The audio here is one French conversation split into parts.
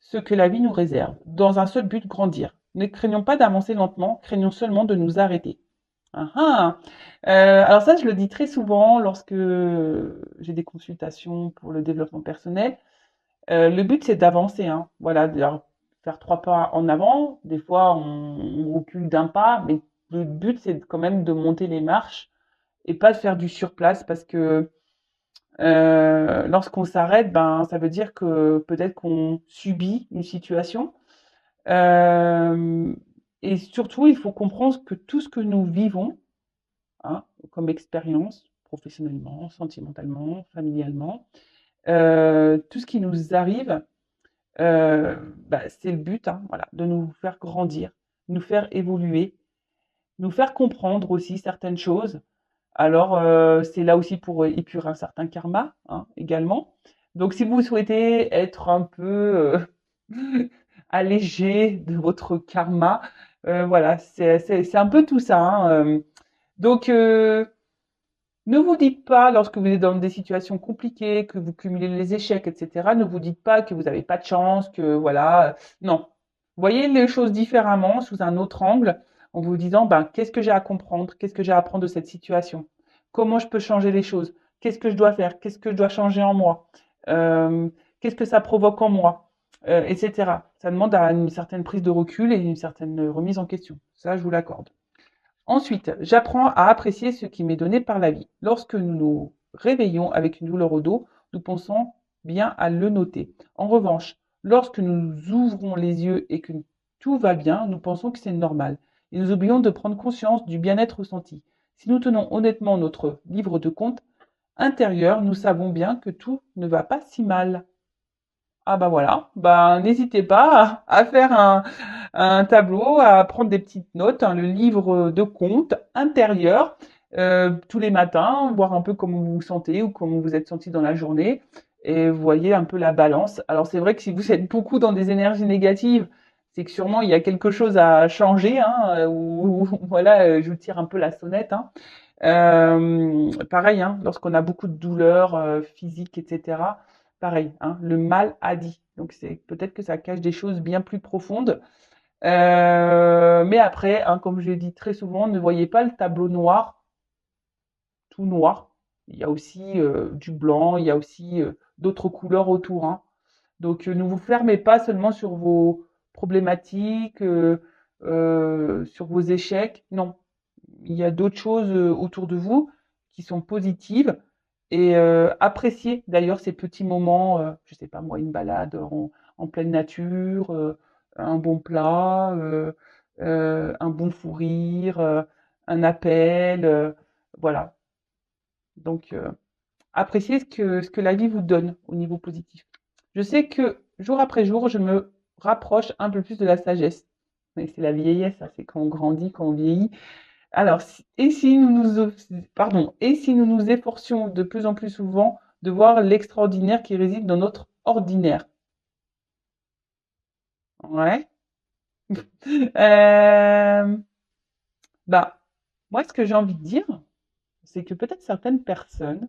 ce que la vie nous réserve, dans un seul but, grandir. Ne craignons pas d'avancer lentement, craignons seulement de nous arrêter. Ah ah. Alors ça, je le dis très souvent lorsque j'ai des consultations pour le développement personnel. Le but, c'est d'avancer, hein. Voilà, de faire 3 pas en avant. Des fois, on recule d'un pas, mais le but, c'est quand même de monter les marches et pas de faire du surplace parce que lorsqu'on s'arrête, ben, ça veut dire que peut-être qu'on subit une situation. Euh, et surtout, il faut comprendre que tout ce que nous vivons, hein, comme expérience, professionnellement, sentimentalement, familialement, tout ce qui nous arrive, bah, c'est le but, hein, voilà, de nous faire grandir, nous faire évoluer, nous faire comprendre aussi certaines choses. Alors, c'est là aussi pour épurer un certain karma, hein, également. Donc, si vous souhaitez être un peu allégé de votre karma, voilà, c'est un peu tout ça, hein. Donc, ne vous dites pas, lorsque vous êtes dans des situations compliquées, que vous cumulez les échecs, etc., ne vous dites pas que vous n'avez pas de chance, que voilà. Non. Voyez les choses différemment, sous un autre angle, en vous disant, ben, qu'est-ce que j'ai à comprendre? Qu'est-ce que j'ai à apprendre de cette situation? Comment je peux changer les choses? Qu'est-ce que je dois faire? Qu'est-ce que je dois changer en moi? Euh, Qu'est-ce que ça provoque en moi? Etc. Ça demande une certaine prise de recul et une certaine remise en question. Ça, je vous l'accorde. Ensuite, j'apprends à apprécier ce qui m'est donné par la vie. Lorsque nous nous réveillons avec une douleur au dos, nous pensons bien à le noter. En revanche, lorsque nous ouvrons les yeux et que tout va bien, nous pensons que c'est normal. Et nous oublions de prendre conscience du bien-être ressenti. Si nous tenons honnêtement notre livre de compte intérieur, nous savons bien que tout ne va pas si mal. Ah bah voilà, bah n'hésitez pas à faire un tableau, à prendre des petites notes, hein, le livre de compte intérieur, tous les matins, voir un peu comment vous vous sentez ou comment vous êtes senti dans la journée, et vous voyez un peu la balance. Alors c'est vrai que si vous êtes beaucoup dans des énergies négatives, c'est que sûrement il y a quelque chose à changer, hein, ou voilà, je vous tire un peu la sonnette, hein. Pareil, hein, lorsqu'on a beaucoup de douleurs physiques, etc. Pareil, hein, le mal a dit. Donc c'est peut-être que ça cache des choses bien plus profondes. Mais après, hein, comme je l'ai dit très souvent, ne voyez pas le tableau noir, tout noir. Il y a aussi du blanc, il y a aussi d'autres couleurs autour, hein. Donc ne vous fermez pas seulement sur vos problématiques, sur vos échecs. Non, il y a d'autres choses autour de vous qui sont positives et appréciez d'ailleurs ces petits moments, je sais pas moi, une balade en pleine nature, un bon plat, un bon fou rire, un appel, voilà. Donc appréciez ce que la vie vous donne au niveau positif. Je sais que jour après jour, je me rapproche un peu plus de la sagesse. Mais c'est la vieillesse, ça, c'est quand on grandit, quand on vieillit. Alors, et si nous nous efforcions de plus en plus souvent de voir l'extraordinaire qui réside dans notre ordinaire? Ouais. Euh, Bah, moi, ce que j'ai envie de dire, c'est que peut-être certaines personnes,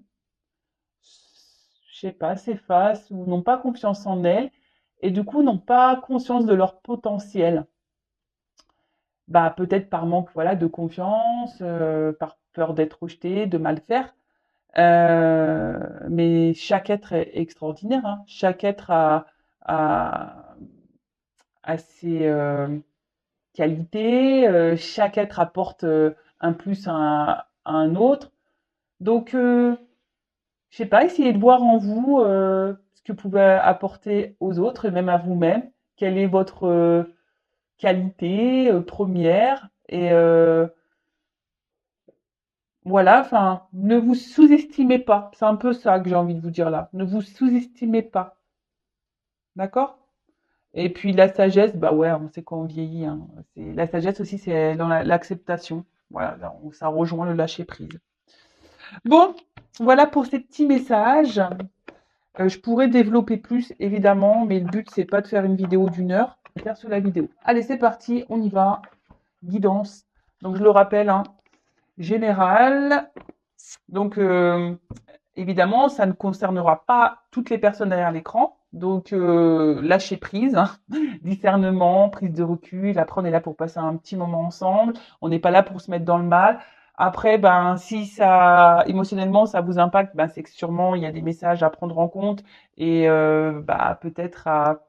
je sais pas, s'effacent ou n'ont pas confiance en elles et du coup n'ont pas conscience de leur potentiel. Bah, peut-être par manque, voilà, de confiance, par peur d'être rejeté, de mal faire. Mais chaque être est extraordinaire, hein. Chaque être a, a ses qualités, chaque être apporte un plus à un autre. Donc, je sais pas, essayez de voir en vous ce que vous pouvez apporter aux autres et même à vous-même. Quelle est votre qualité première et voilà, enfin, ne vous sous-estimez pas. C'est un peu ça que j'ai envie de vous dire là. Ne vous sous-estimez pas. D'accord? Et puis la sagesse, bah ouais, on sait quand on vieillit, hein. La sagesse aussi, c'est dans l'acceptation. Voilà, ça rejoint le lâcher prise. Bon, voilà pour ces petits messages. Je pourrais développer plus, évidemment, mais le but, c'est pas de faire une vidéo d'1 heure, de faire sur la vidéo. Allez, c'est parti, on y va. Guidance. Donc, je le rappelle, hein, général. Donc, évidemment, ça ne concernera pas toutes les personnes derrière l'écran. Donc, lâcher prise, hein, discernement, prise de recul. Après, on est là pour passer un petit moment ensemble. On n'est pas là pour se mettre dans le mal. Après, ben, si ça, émotionnellement, ça vous impacte, ben, c'est que sûrement il y a des messages à prendre en compte et bah, peut-être à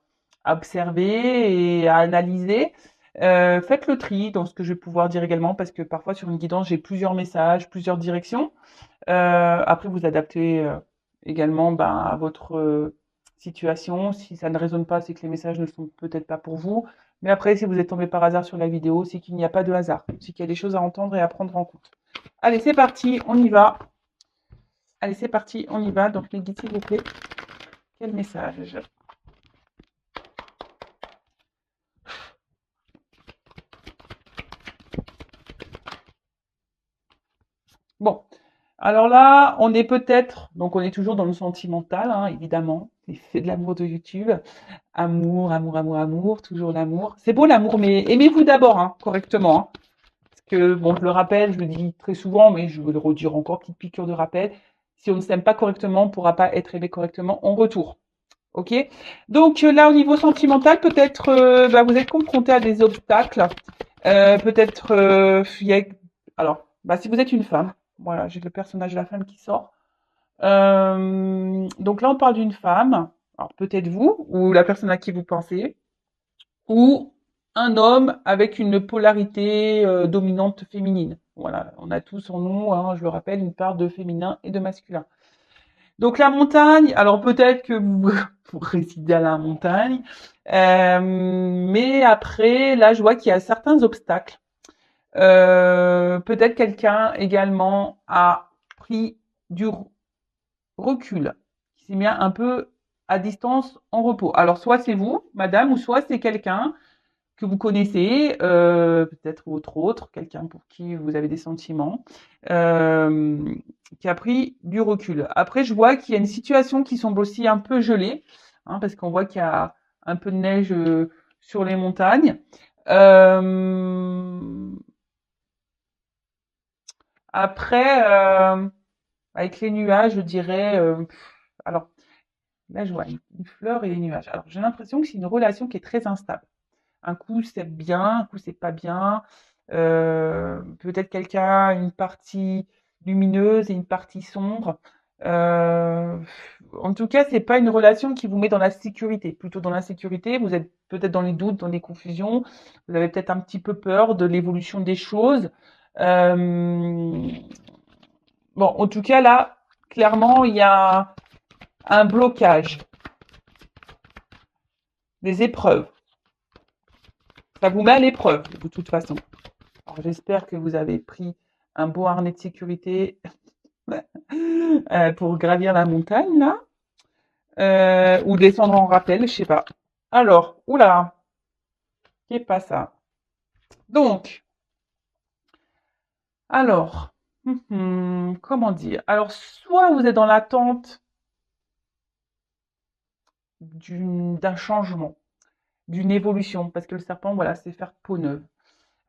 observer et à analyser. Faites le tri dans ce que je vais pouvoir dire également, parce que parfois sur une guidance, j'ai plusieurs messages, plusieurs directions. Après, vous adaptez également ben, à votre situation. Si ça ne résonne pas, c'est que les messages ne sont peut-être pas pour vous. Mais après, si vous êtes tombé par hasard sur la vidéo, c'est qu'il n'y a pas de hasard. C'est qu'il y a des choses à entendre et à prendre en compte. Allez, c'est parti, on y va. Allez, c'est parti, on y va. Donc, les guides, s'il vous plaît. Quel message? Bon, alors là, on est peut-être, donc on est toujours dans le sentimental, hein, évidemment, l'effet de l'amour de YouTube. Amour, amour, amour, amour, toujours l'amour. C'est beau l'amour, mais aimez-vous d'abord, hein, correctement. Hein. Parce que, bon, je le rappelle, je le dis très souvent, mais je veux le redire encore, petite piqûre de rappel. Si on ne s'aime pas correctement, on ne pourra pas être aimé correctement en retour. Ok? Donc là, au niveau sentimental, peut-être bah, vous êtes confronté à des obstacles. Peut-être, alors, bah, si vous êtes une femme, voilà, j'ai le personnage de la femme qui sort. Donc là, on parle d'une femme, alors peut-être vous, ou la personne à qui vous pensez, ou un homme avec une polarité dominante féminine. Voilà, on a tous en nous, hein, je le rappelle, une part de féminin et de masculin. Donc la montagne, alors peut-être que vous, vous résidez à la montagne, mais après, là, je vois qu'il y a certains obstacles. Peut-être quelqu'un également a pris du recul, qui s'est mis un peu à distance en repos. Alors soit c'est vous, madame, ou soit c'est quelqu'un que vous connaissez, peut-être autre, quelqu'un pour qui vous avez des sentiments, euh, qui a pris du recul. Après, je vois qu'il y a une situation qui semble aussi un peu gelée, hein, parce qu'on voit qu'il y a un peu de neige sur les montagnes. Euh, après, avec les nuages, je dirais, alors là, je vois une fleur et les nuages. Alors, j'ai l'impression que c'est une relation qui est très instable. Un coup, c'est bien, un coup, c'est pas bien. Peut-être quelqu'un a une partie lumineuse et une partie sombre. Euh, En tout cas, c'est pas une relation qui vous met dans la sécurité. Plutôt dans l'insécurité, vous êtes peut-être dans les doutes, dans les confusions. Vous avez peut-être un petit peu peur de l'évolution des choses. Euh, Bon, en tout cas, là, clairement, il y a un blocage, des épreuves. Ça vous met à l'épreuve, de toute façon. Alors, j'espère que vous avez pris un beau harnais de sécurité pour gravir la montagne, là, ou descendre en rappel, je sais pas. Alors, oula, qu'est pas ça? Donc, alors, comment dire? Alors, soit vous êtes dans l'attente d'un changement, d'une évolution, parce que le serpent, voilà, c'est faire peau neuve.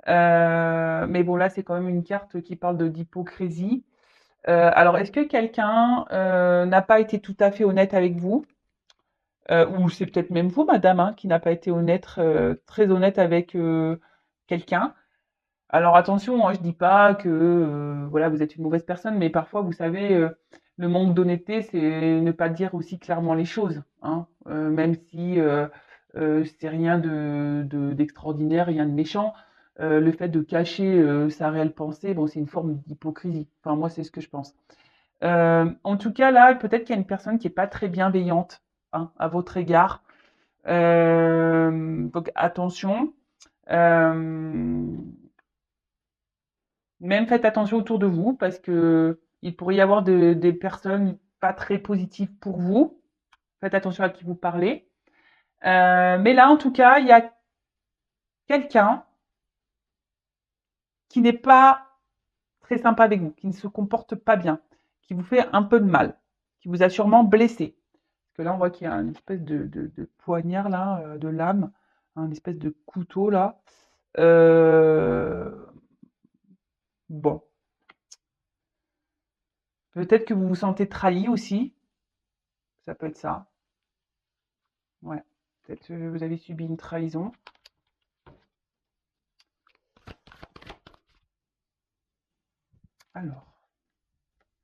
Mais bon, là, c'est quand même une carte qui parle d'hypocrisie. Alors, est-ce que quelqu'un n'a pas été tout à fait honnête avec vous? Ou c'est peut-être même vous, madame, hein, qui n'a pas été honnête, très honnête avec quelqu'un. Alors attention, hein, je dis pas que voilà, vous êtes une mauvaise personne, mais parfois, vous savez, le manque d'honnêteté, c'est ne pas dire aussi clairement les choses, hein, même si c'est rien d'extraordinaire, rien de méchant. Le fait de cacher sa réelle pensée, bon, c'est une forme d'hypocrisie. Enfin, moi, c'est ce que je pense. En tout cas, là, peut-être qu'il y a une personne qui est pas très bienveillante, hein, à votre égard. Donc attention. Euh, Même faites attention autour de vous parce que il pourrait y avoir des personnes pas très positives pour vous. Faites attention à qui vous parlez. Mais là, en tout cas, il y a quelqu'un qui n'est pas très sympa avec vous, qui ne se comporte pas bien, qui vous fait un peu de mal, qui vous a sûrement blessé. Parce que là, on voit qu'il y a une espèce de poignard là, de lame, un espèce de couteau là. Euh, bon, peut-être que vous vous sentez trahi aussi, ça peut être ça. Ouais. Peut-être vous avez subi une trahison. Alors,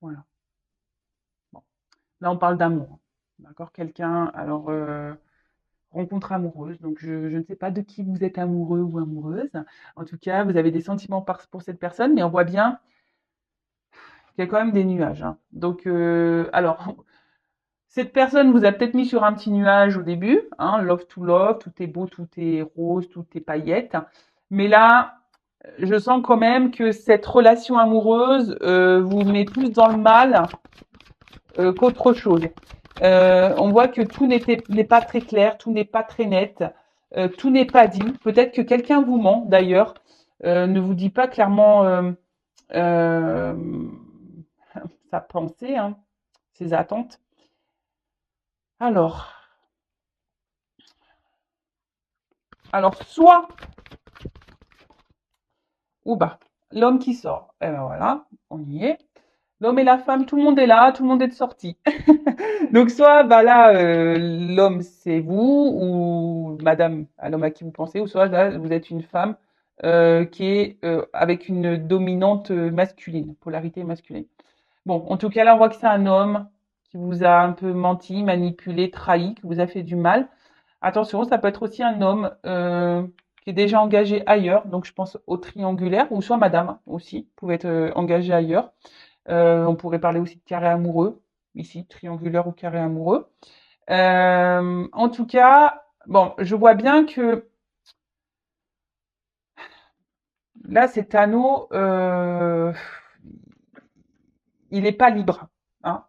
voilà. Bon. Là, on parle d'amour. D'accord? Quelqu'un, alors, rencontre amoureuse. Donc, je ne sais pas de qui vous êtes amoureux ou amoureuse. En tout cas, vous avez des sentiments pour cette personne, mais on voit bien qu'il y a quand même des nuages, hein. Donc, alors, cette personne vous a peut-être mis sur un petit nuage au début, hein, love to love, tout est beau, tout est rose, tout est paillettes. Mais là, je sens quand même que cette relation amoureuse vous met plus dans le mal qu'autre chose. On voit que tout n'est pas très clair, tout n'est pas très net, tout n'est pas dit. Peut-être que quelqu'un vous ment d'ailleurs, ne vous dit pas clairement euh, sa pensée, hein, ses attentes. Alors, soit, ou bah, l'homme qui sort. Et ben voilà, on y est. L'homme et la femme, tout le monde est là, tout le monde est de sortie. Donc soit bah là l'homme c'est vous ou madame à l'homme à qui vous pensez ou soit là vous êtes une femme qui est avec une dominante masculine, polarité masculine. Bon, en tout cas là on voit que c'est un homme qui vous a un peu menti, manipulé, trahi, qui vous a fait du mal. Attention, ça peut être aussi un homme qui est déjà engagé ailleurs, donc je pense au triangulaire ou soit madame aussi pouvait être engagée ailleurs. On pourrait parler aussi de carré amoureux, ici, triangulaire ou carré amoureux. En tout cas, bon, je vois bien que là, cet anneau, il n'est pas libre, hein.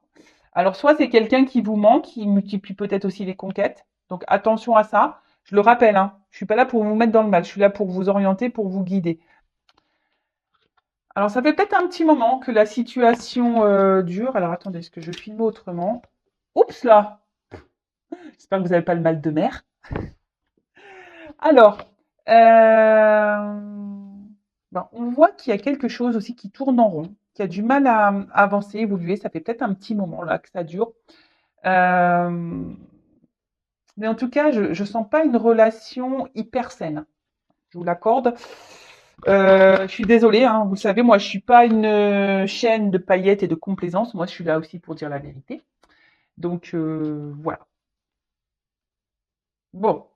Alors, soit c'est quelqu'un qui vous ment, qui multiplie peut-être aussi les conquêtes. Donc, attention à ça. Je le rappelle, hein, je suis pas là pour vous mettre dans le mal, je suis là pour vous orienter, pour vous guider. Alors, ça fait peut-être un petit moment que la situation dure. Alors, attendez, est-ce que je filme autrement? Oups là! J'espère que vous n'avez pas le mal de mer. Alors, ben, on voit qu'il y a quelque chose aussi qui tourne en rond, qui a du mal à avancer, évoluer. Ça fait peut-être un petit moment là que ça dure. Euh, mais en tout cas, je ne sens pas une relation hyper saine. Je vous l'accorde. Je suis désolée, hein, vous savez, moi, je suis pas une chaîne de paillettes et de complaisance. Moi, je suis là aussi pour dire la vérité. Donc, voilà. Bon,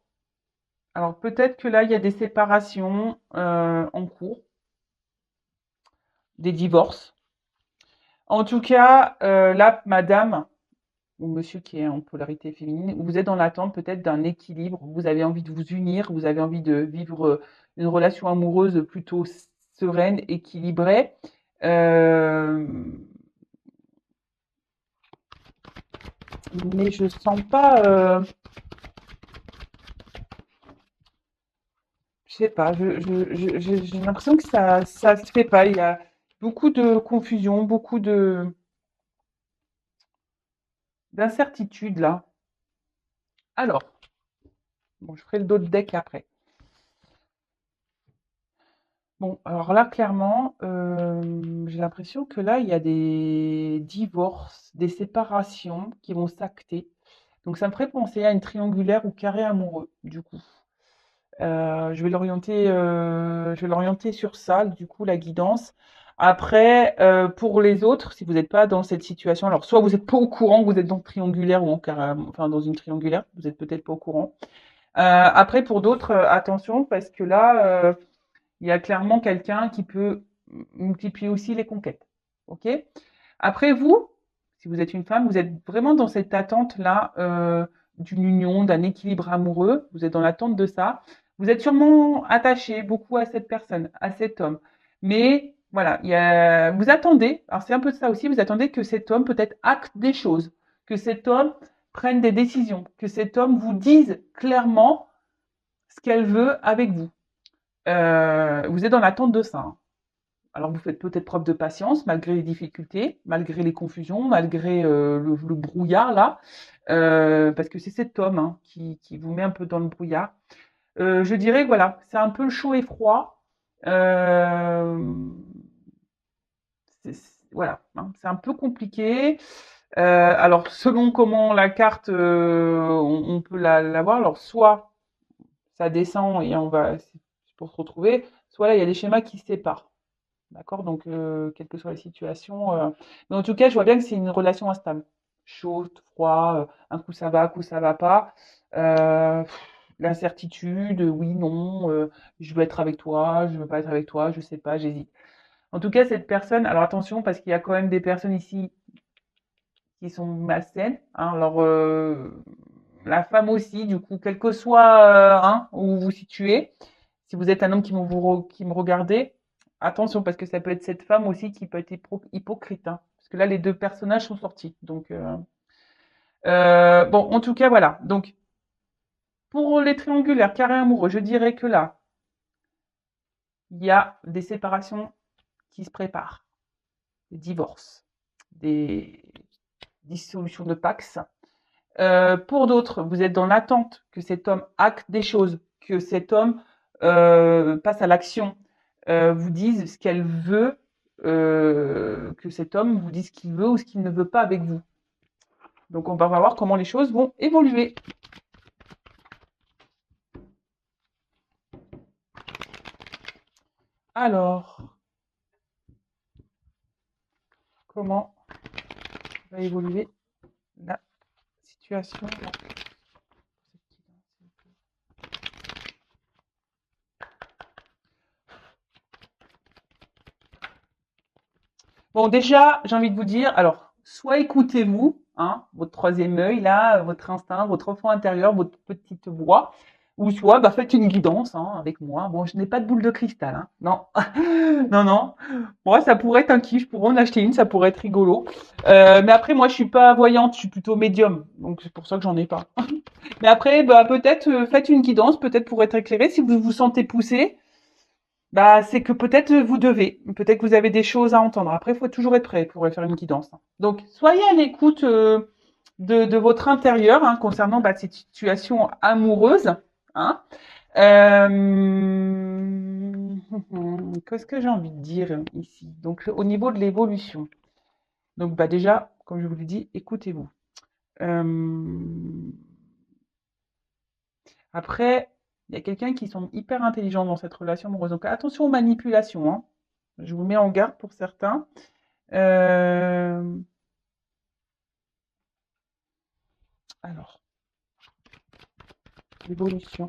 alors peut-être que là, il y a des séparations en cours, des divorces. En tout cas, là, madame ou monsieur qui est en polarité féminine, vous êtes dans l'attente peut-être d'un équilibre, vous avez envie de vous unir, vous avez envie de vivre une relation amoureuse plutôt sereine, équilibrée. Euh, mais je sens pas, je sais pas, j'ai l'impression que ça se fait pas. Il y a beaucoup de confusion, beaucoup de d'incertitude là. Alors, bon, je ferai le dos de deck après. Bon, alors là, clairement, j'ai l'impression que là, il y a des divorces, des séparations qui vont s'acter. Donc ça me ferait penser à une triangulaire ou carré amoureux, du coup. Je vais l'orienter sur ça, du coup, la guidance. Après, pour les autres, si vous n'êtes pas dans cette situation, alors soit vous n'êtes pas au courant que vous êtes dans le triangulaire ou en carré, enfin dans une triangulaire, vous êtes peut-être pas au courant. Après, pour d'autres, attention, parce que là, il y a clairement quelqu'un qui peut multiplier aussi les conquêtes. Ok? Après, vous, si vous êtes une femme, vous êtes vraiment dans cette attente-là d'une union, d'un équilibre amoureux. Vous êtes dans l'attente de ça. Vous êtes sûrement attaché beaucoup à cette personne, à cet homme. Mais voilà, vous attendez, alors c'est un peu de ça aussi, vous attendez que cet homme peut-être acte des choses, que cet homme prenne des décisions, que cet homme vous dise clairement ce qu'elle veut avec vous. Vous êtes dans l'attente de ça, hein. Alors vous faites peut-être preuve de patience malgré les difficultés, malgré les confusions, malgré le brouillard là, parce que c'est cet homme hein, qui vous met un peu dans le brouillard. Je dirais que voilà, c'est un peu chaud et froid. Euh, voilà, hein, c'est un peu compliqué. Alors, selon comment la carte, on peut la voir, alors soit ça descend et on va c'est pour se retrouver, soit là, il y a des schémas qui se séparent. D'accord? Donc, quelle que soit la situation, mais en tout cas, je vois bien que c'est une relation instable. Chaud, froid, un coup ça va pas. Heu, l'incertitude, oui, non, je veux être avec toi, je veux pas être avec toi, je sais pas, j'hésite. En tout cas, cette personne alors attention parce qu'il y a quand même des personnes ici qui sont malsaines, hein. Alors, la femme aussi, du coup, quel que soit, hein, où vous vous situez, si vous êtes un homme qui me regardez, attention parce que ça peut être cette femme aussi qui peut être hypocrite, hein. Parce que là, les 2 personnages sont sortis. Donc, bon, en tout cas, voilà. Donc, pour les triangulaires, carrés amoureux, je dirais que là, il y a des séparations qui se préparent, des divorces, des dissolutions de Pax. Pour d'autres, vous êtes dans l'attente que cet homme acte des choses, que cet homme passe à l'action, vous dise ce qu'elle veut, que cet homme vous dise ce qu'il veut ou ce qu'il ne veut pas avec vous. Donc on va voir comment les choses vont évoluer. Alors, comment va évoluer la situation? Bon, déjà, j'ai envie de vous dire, alors, soit écoutez-vous, hein, votre troisième œil, là, votre instinct, votre enfant intérieur, votre petite voix, ou soit, bah, faites une guidance, hein, avec moi. Bon, je n'ai pas de boule de cristal, hein. Non, non, non. Moi, ça pourrait être un kiff, je pourrais en acheter une, ça pourrait être rigolo. Mais après, moi, je suis pas voyante, je suis plutôt médium, donc c'est pour ça que j'en ai pas. Mais après, bah, peut-être, faites une guidance, peut-être pour être éclairé, si vous vous sentez poussé. Bah, c'est que peut-être vous devez, peut-être que vous avez des choses à entendre. Après, il faut toujours être prêt pour faire une guidance. Donc, soyez à l'écoute de votre intérieur hein, concernant bah, cette situation amoureuse. Hein. Euh, Qu'est-ce que j'ai envie de dire ici? Donc, au niveau de l'évolution. Donc, bah, déjà, comme je vous l'ai dit, écoutez-vous. Euh, Après, il y a quelqu'un qui semble hyper intelligent dans cette relation amoureuse. Donc, attention aux manipulations. Hein. Je vous mets en garde pour certains. Euh, alors, l'évolution.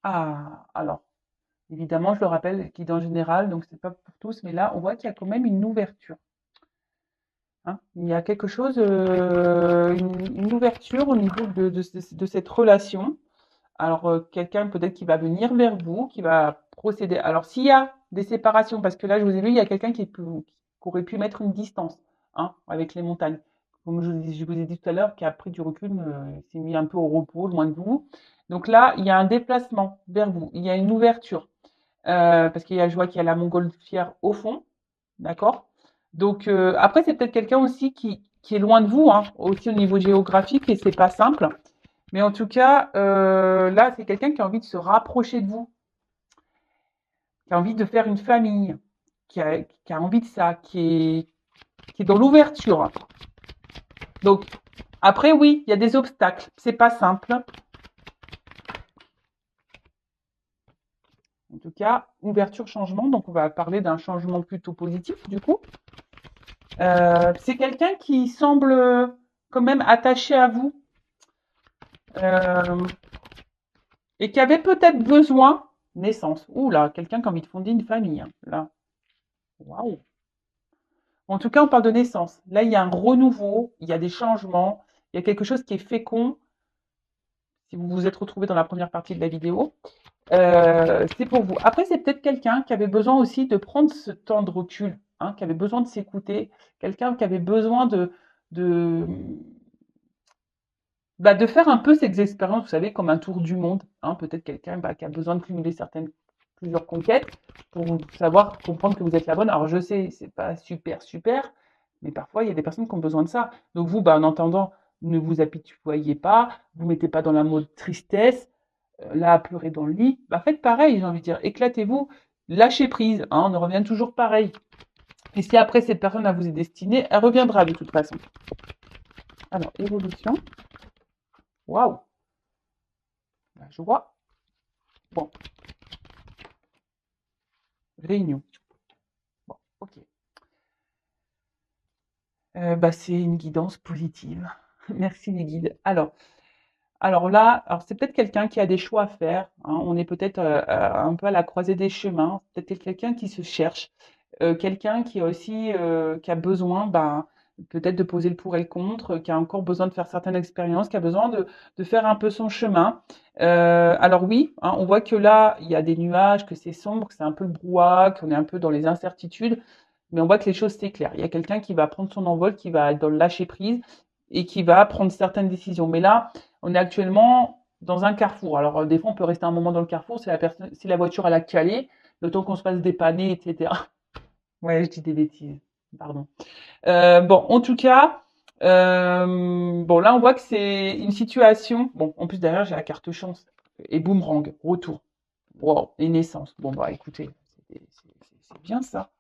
Ah, alors, évidemment, je le rappelle, guide en général, donc c'est pas pour tous, mais là, on voit qu'il y a quand même une ouverture. Hein. Il y a quelque chose, une ouverture au niveau de cette relation. Alors, quelqu'un peut-être qui va venir vers vous, qui va procéder. Alors, s'il y a des séparations, parce que là, je vous ai vu, il y a quelqu'un qui aurait pu mettre une distance hein, avec les montagnes. Comme je vous ai dit tout à l'heure, qui a pris du recul, s'est mis un peu au repos, loin de vous. Donc là, il y a un déplacement vers vous, il y a une ouverture. Parce qu'il y a, je vois qu'il y a la montgolfière au fond, d'accord? Donc, après, c'est peut-être quelqu'un aussi qui est loin de vous, hein, aussi au niveau géographique, et c'est pas simple. Mais en tout cas, là, c'est quelqu'un qui a envie de se rapprocher de vous, qui a envie de faire une famille, qui a envie de ça, qui est dans l'ouverture. Donc, après, oui, il y a des obstacles. C'est pas simple. En tout cas, ouverture, changement. Donc, on va parler d'un changement plutôt positif, du coup. C'est quelqu'un qui semble quand même attaché à vous euh, et qui avait peut-être besoin naissance. Ouh là, quelqu'un qui a envie de fonder une famille. Hein, là, waouh. En tout cas, on parle de naissance. Là, il y a un renouveau, il y a des changements, il y a quelque chose qui est fécond. Si vous vous êtes retrouvé dans la première partie de la vidéo, c'est pour vous. Après, c'est peut-être quelqu'un qui avait besoin aussi de prendre ce temps de recul, hein, qui avait besoin de s'écouter, quelqu'un qui avait besoin de, bah, de faire un peu ces expériences, vous savez, comme un tour du monde. Hein, peut-être quelqu'un bah, qui a besoin de cumuler plusieurs conquêtes pour savoir, comprendre que vous êtes la bonne. Alors, je sais, c'est pas super, super, mais parfois, il y a des personnes qui ont besoin de ça. Donc, vous, bah, en entendant, ne vous apitoyez pas, vous mettez pas dans la mode tristesse, là, à pleurer dans le lit. Bah, faites pareil, j'ai envie de dire. Éclatez-vous, lâchez prise. Hein, on en revient toujours pareil. Et si après cette personne vous est destinée, elle reviendra de toute façon. Alors, évolution. Waouh! La joie. Bon, réunion. Bon, ok. Bah, c'est une guidance positive. Merci les guides. Alors là, alors c'est peut-être quelqu'un qui a des choix à faire, hein. On est peut-être un peu à la croisée des chemins. Peut-être quelqu'un qui se cherche, quelqu'un qui a aussi qui a besoin, ben, peut-être de poser le pour et le contre, qui a encore besoin de faire certaines expériences, qui a besoin de faire un peu son chemin. Alors oui, hein, on voit que là, il y a des nuages, que c'est sombre, que c'est un peu le brouhaha, qu'on est un peu dans les incertitudes, mais on voit que les choses s'éclairent. Il y a quelqu'un qui va prendre son envol, qui va être dans le lâcher prise et qui va prendre certaines décisions. Mais là, on est actuellement dans un carrefour. Alors, des fois, on peut rester un moment dans le carrefour si si la voiture elle a calé, le temps qu'on se fasse dépanner, etc. Ouais, je dis des bêtises. Pardon. Bon, en tout cas, bon, là, on voit que c'est une situation. Bon, en plus, derrière, j'ai la carte chance. Et boomerang, retour. Wow, et naissance. Bon, bah, écoutez, c'est bien ça.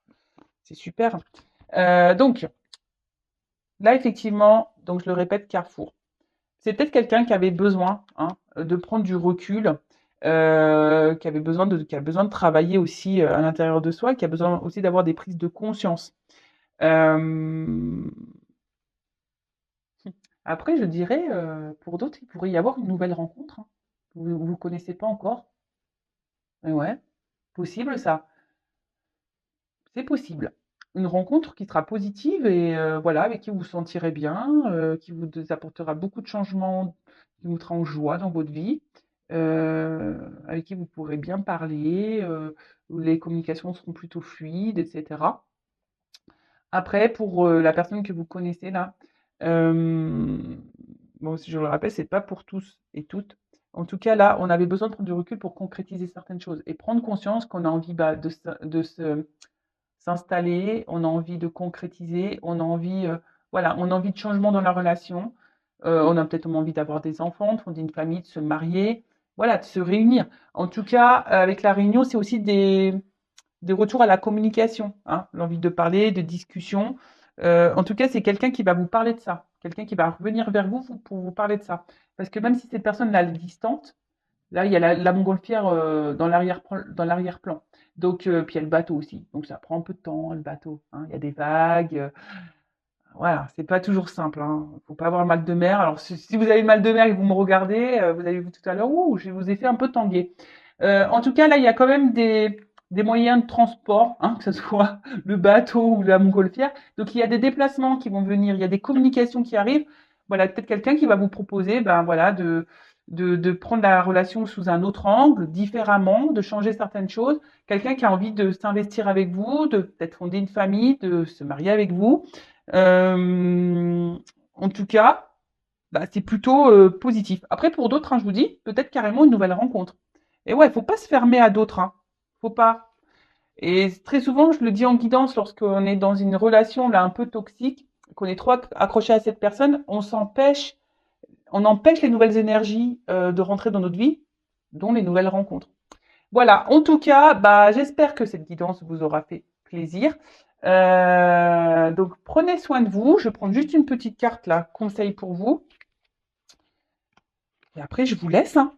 C'est super. Donc, là, effectivement, donc je le répète, carrefour. C'est peut-être quelqu'un qui avait besoin, hein, de prendre du recul, qui a besoin de travailler aussi à l'intérieur de soi, qui a besoin aussi d'avoir des prises de conscience. Euh, Après, je dirais, pour d'autres, il pourrait y avoir une nouvelle rencontre, hein. Vous connaissez pas encore. Ouais, possible ça. C'est possible. Une rencontre qui sera positive et voilà, avec qui vous vous sentirez bien, qui vous apportera beaucoup de changements, qui vous mettra en joie dans votre vie, avec qui vous pourrez bien parler, où les communications seront plutôt fluides, etc. Après, pour la personne que vous connaissez là, bon, si je le rappelle, c'est pas pour tous et toutes. En tout cas, là, on avait besoin de prendre du recul pour concrétiser certaines choses et prendre conscience qu'on a envie bah, de se s'installer, on a envie de concrétiser, on a envie, voilà, on a envie de changement dans la relation. On a peut-être envie d'avoir des enfants, de fonder une famille, de se marier, voilà, de se réunir. En tout cas, avec la réunion, c'est aussi des retours à la communication, hein, l'envie de parler, de discussion. En tout cas, c'est quelqu'un qui va vous parler de ça, quelqu'un qui va revenir vers vous pour vous parler de ça. Parce que même si cette personne-là est distante, là, il y a la montgolfière dans l'arrière-plan. Donc, puis il y a le bateau aussi. Donc, ça prend un peu de temps, le bateau, hein. Il y a des vagues. Voilà, c'est pas toujours simple, hein. Faut pas avoir le mal de mer. Alors, si vous avez le mal de mer et que vous me regardez, vous avez vu tout à l'heure, ouh, je vous ai fait un peu tanguer. En tout cas, là, il y a quand même des moyens de transport, hein, que ce soit le bateau ou la montgolfière. Donc, il y a des déplacements qui vont venir, il y a des communications qui arrivent. Voilà, peut-être quelqu'un qui va vous proposer, ben voilà, de prendre la relation sous un autre angle, différemment, de changer certaines choses. Quelqu'un qui a envie de s'investir avec vous, de peut-être fonder une famille, de se marier avec vous. En tout cas, bah, c'est plutôt positif. Après, pour d'autres, hein, je vous dis, peut-être carrément une nouvelle rencontre. Et ouais, faut pas se fermer à d'autres, hein. Faut pas. Et très souvent, je le dis en guidance, lorsqu'on est dans une relation là un peu toxique, qu'on est trop accroché à cette personne, on empêche les nouvelles énergies de rentrer dans notre vie, dont les nouvelles rencontres. Voilà, en tout cas, bah, j'espère que cette guidance vous aura fait plaisir. Donc, prenez soin de vous. Je prends juste une petite carte là, conseil pour vous. Et après, je vous laisse, hein.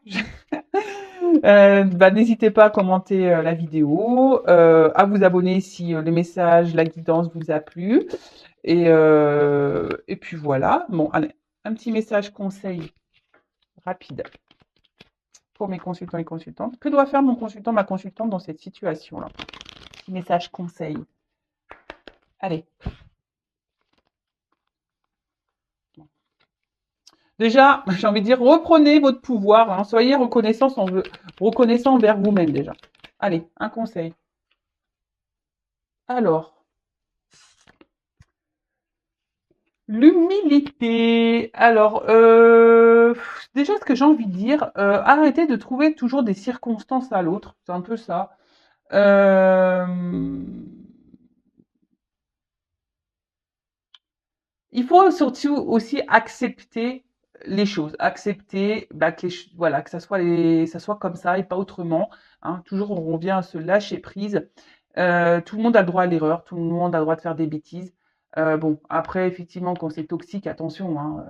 Bah, n'hésitez pas à commenter la vidéo, à vous abonner si le message, la guidance vous a plu. Et puis voilà. Bon, allez, un petit message conseil rapide pour mes consultants et consultantes. Que doit faire mon consultant, ma consultante dans cette situation-là? Petit message conseil. Allez. Déjà, j'ai envie de dire, reprenez votre pouvoir, hein, soyez reconnaissant envers vous-même déjà. Allez, un conseil. Alors, l'humilité. Alors, déjà, ce que j'ai envie de dire, arrêtez de trouver toujours des circonstances à l'autre. C'est un peu ça. Euh, Il faut surtout aussi accepter les choses, accepter bah, voilà, que ça soit comme ça et pas autrement, hein. Toujours, on revient à se lâcher prise. Tout le monde a le droit à l'erreur, tout le monde a le droit de faire des bêtises. Bon, après, effectivement, quand c'est toxique, attention, hein,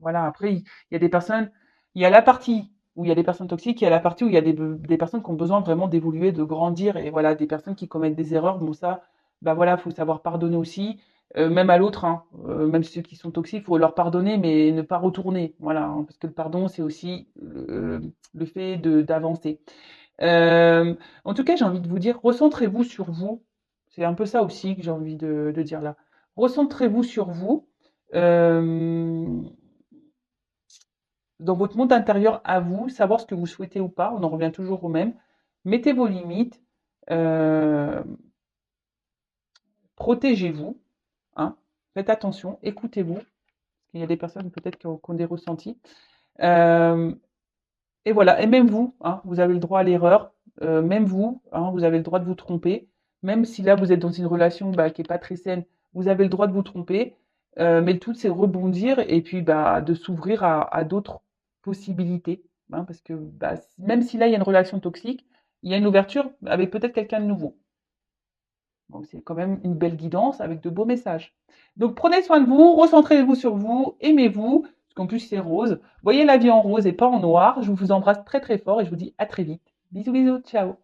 voilà. Après, il y a des personnes, il y a la partie où il y a des personnes toxiques, il y a la partie où il y a des personnes qui ont besoin vraiment d'évoluer, de grandir, et voilà, des personnes qui commettent des erreurs. Bon, ça, bah voilà, faut savoir pardonner aussi, même à l'autre, hein, même ceux qui sont toxiques, faut leur pardonner, mais ne pas retourner, voilà, hein, parce que le pardon, c'est aussi le fait d'avancer. Euh, En tout cas, j'ai envie de vous dire, recentrez-vous sur vous. C'est un peu ça aussi que j'ai envie de dire là. Recentrez-vous sur vous, euh, dans votre monde intérieur à vous, savoir ce que vous souhaitez ou pas. On en revient toujours au même. Mettez vos limites, euh, protégez-vous, hein. Faites attention, écoutez-vous. Parce qu'il y a des personnes peut-être qui ont des ressentis. Euh, Et voilà, et même vous, hein, vous avez le droit à l'erreur, même vous, hein, vous avez le droit de vous tromper, même si là vous êtes dans une relation bah, qui est pas très saine, vous avez le droit de vous tromper, mais le tout c'est de rebondir et puis bah, de s'ouvrir à d'autres possibilités, hein, parce que bah, même si là il y a une relation toxique, il y a une ouverture avec peut-être quelqu'un de nouveau. Donc c'est quand même une belle guidance avec de beaux messages. Donc prenez soin de vous, recentrez-vous sur vous, aimez-vous, parce qu'en plus c'est rose. Voyez la vie en rose et pas en noir. Je vous embrasse très très fort et je vous dis à très vite. Bisous bisous, ciao.